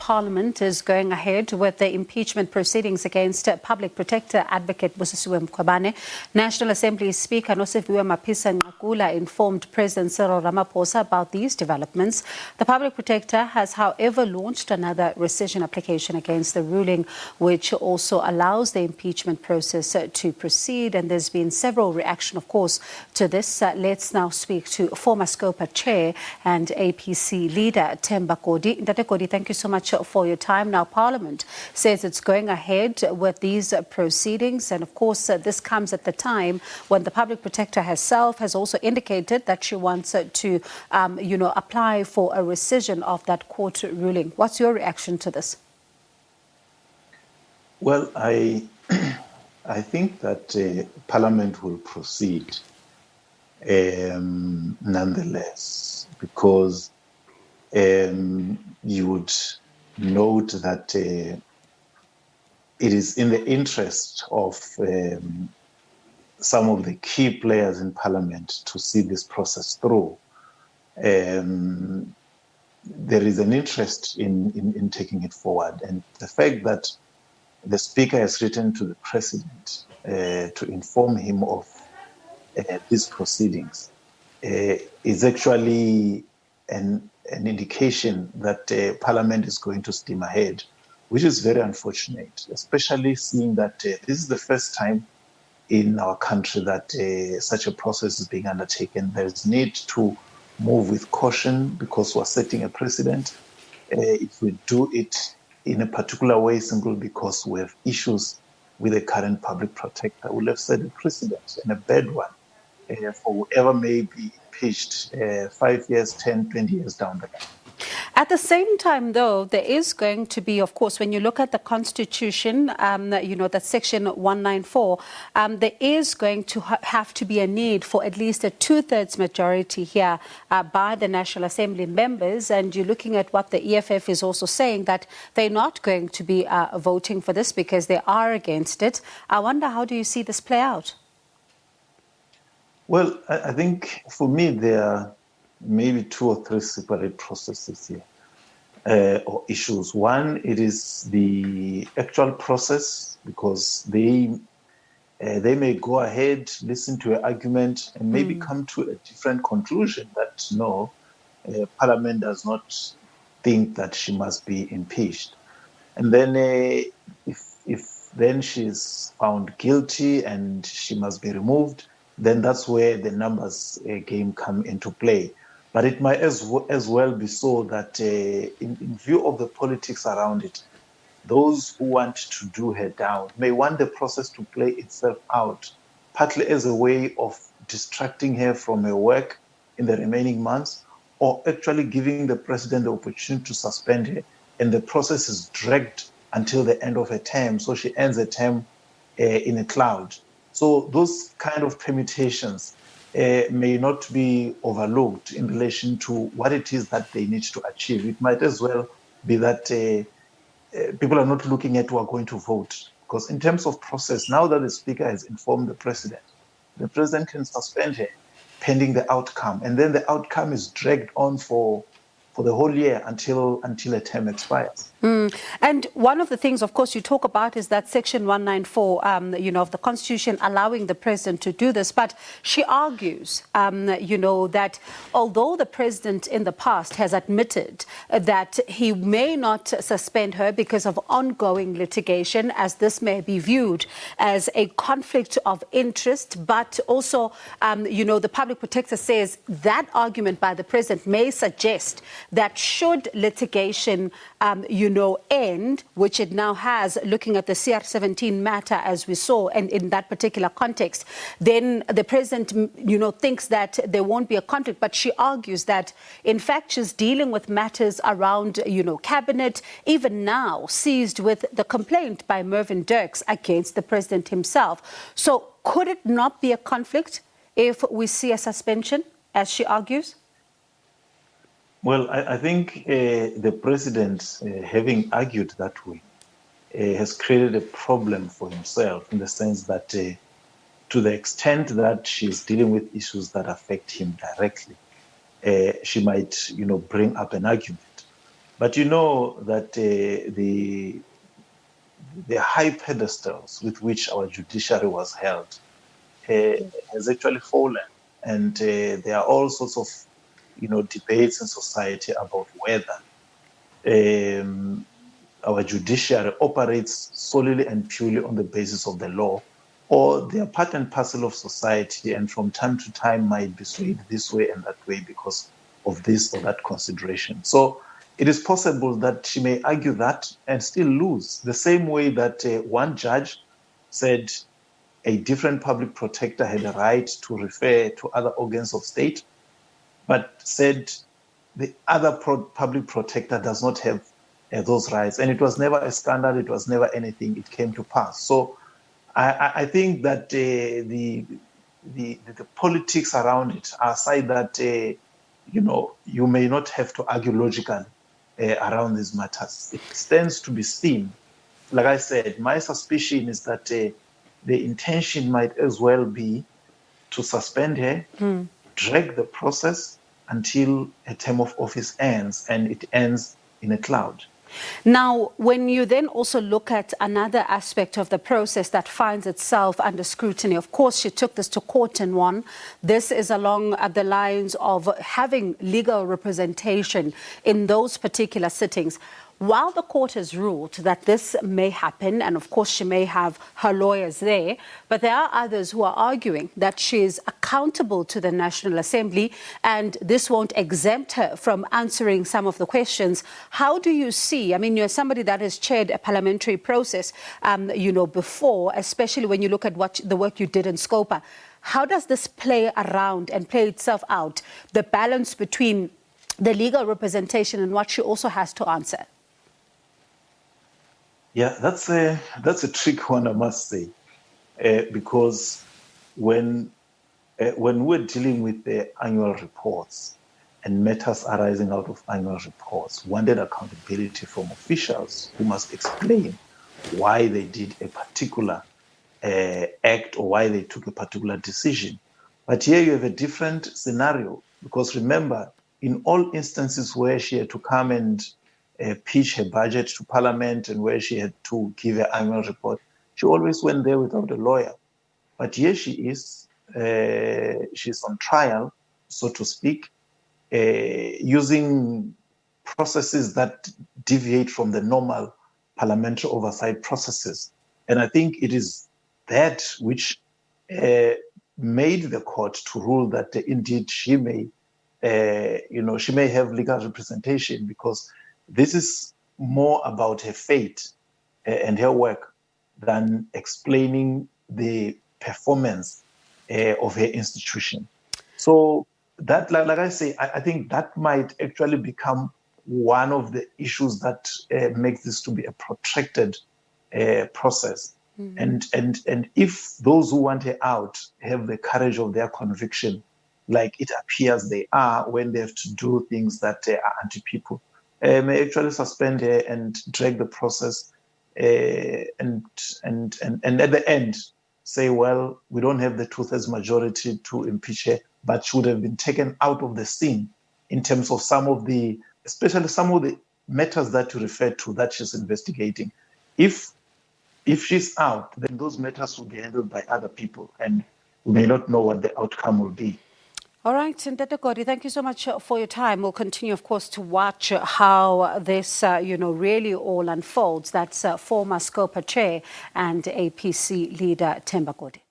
Parliament is going ahead with the impeachment proceedings against Public Protector Advocate Busisiwe Mkhwebane. National Assembly Speaker Nosiviwe Mapisa-Nqakula informed President Cyril Ramaphosa about these developments. The Public Protector has, however, launched another rescission application against the ruling, which also allows the impeachment process to proceed. And there's been several reactions, of course, to this. Let's now speak to former Scopa chair and APC leader Themba Godi. Godi, thank you so much for your time. Now, Parliament says it's going ahead with these proceedings, and of course, this comes at the time when the Public Protector herself has also indicated that she wants to, apply for a rescission of that court ruling. What's your reaction to this? Well, I think that Parliament will proceed nonetheless, because you would note that it is in the interest of some of the key players in Parliament to see this process through. There is an interest in taking it forward, and the fact that the Speaker has written to the President to inform him of these proceedings is actually an indication that Parliament is going to steam ahead, which is very unfortunate, especially seeing that this is the first time in our country that such a process is being undertaken. There's need to move with caution because we're setting a precedent. If we do it in a particular way simply because we have issues with the current Public Protector, we'll have set a precedent, and a bad one, for whoever may be impeached 5 years, 10, 20 years down the line. At the same time, though, there is going to be, of course, when you look at the Constitution, that Section 194, there is going to have to be a need for at least a two-thirds majority here by the National Assembly members. And you're looking at what the EFF is also saying, that they're not going to be voting for this because they are against it. I wonder, how do you see this play out? Well, I think for me, there are maybe 2 or 3 separate processes here, or issues. One, it is the actual process, because they may go ahead, listen to an argument, and maybe come to a different conclusion that no, Parliament does not think that she must be impeached. And then if then she is found guilty and she must be removed, then that's where the numbers game come into play. But it might as well be so that in view of the politics around it, those who want to do her down may want the process to play itself out, partly as a way of distracting her from her work in the remaining months, or actually giving the President the opportunity to suspend her, and the process is dragged until the end of her term, so she ends her term in a cloud. So those kind of permutations may not be overlooked in relation to what it is that they need to achieve. It might as well be that people are not looking at who are going to vote. Because in terms of process, now that the Speaker has informed the President can suspend her pending the outcome. And then the outcome is dragged on for the whole year until a term expires. And one of the things, of course, you talk about is that Section 194, of the Constitution allowing the President to do this. But she argues, that although the President in the past has admitted that he may not suspend her because of ongoing litigation, as this may be viewed as a conflict of interest, but also, the Public Protector says that argument by the President may suggest that should litigation, end, which it now has, looking at the CR17 matter as we saw, and in that particular context, then the President, thinks that there won't be a conflict. But she argues that, in fact, she's dealing with matters around, cabinet, even now seized with the complaint by Mervyn Dirks against the President himself. So could it not be a conflict if we see a suspension, as she argues? Well, I think the President, having argued that way, has created a problem for himself, in the sense that to the extent that she's dealing with issues that affect him directly, she might, bring up an argument. But you know that the high pedestals with which our judiciary was held has actually fallen. And there are all sorts of, debates in society about whether our judiciary operates solely and purely on the basis of the law, or they are part and parcel of society and from time to time might be swayed this way and that way because of this or that consideration. So it is possible that she may argue that and still lose, the same way that one judge said a different public protector had a right to refer to other organs of state, but said the other public protector does not have those rights. And it was never a scandal. It was never anything. It came to pass. So I think that the politics around it, aside that, you may not have to argue logically around these matters. It stands to be seen. Like I said, my suspicion is that the intention might as well be to suspend her, drag the process until a term of office ends, and it ends in a cloud. Now, when you then also look at another aspect of the process that finds itself under scrutiny, of course, she took this to court and won. This is along the lines of having legal representation in those particular sittings. While the court has ruled that this may happen, and of course she may have her lawyers there, but there are others who are arguing that she is accountable to the National Assembly and this won't exempt her from answering some of the questions. How do you see, I mean, you're somebody that has chaired a parliamentary process, before, especially when you look at the work you did in Scopa. How does this play around and play itself out, the balance between the legal representation and what she also has to answer? Yeah, that's a tricky one, I must say, because when we're dealing with the annual reports and matters arising out of annual reports, wanted accountability from officials who must explain why they did a particular act or why they took a particular decision. But here you have a different scenario, because remember, in all instances where she had to come and pitch her budget to Parliament and where she had to give her annual report, she always went there without a lawyer. But here she is, she's on trial, so to speak, using processes that deviate from the normal parliamentary oversight processes. And I think it is that which made the court to rule that indeed she may, she may have legal representation, because this is more about her fate and her work than explaining the performance of her institution. So that, like I say, I think that might actually become one of the issues that makes this to be a protracted process. Mm-hmm. And if those who want her out have the courage of their conviction, like it appears they are when they have to do things that are anti-people, may actually suspend her and drag the process, and at the end say, well, we don't have the 2/3 majority to impeach her, but should have been taken out of the scene in terms of especially some of the matters that you referred to that she's investigating. If she's out, then those matters will be handled by other people, and we may not know what the outcome will be. All right, Ndata Godi, thank you so much for your time. We'll continue, of course, to watch how this, really all unfolds. That's former Scopa chair and APC leader Themba Godi.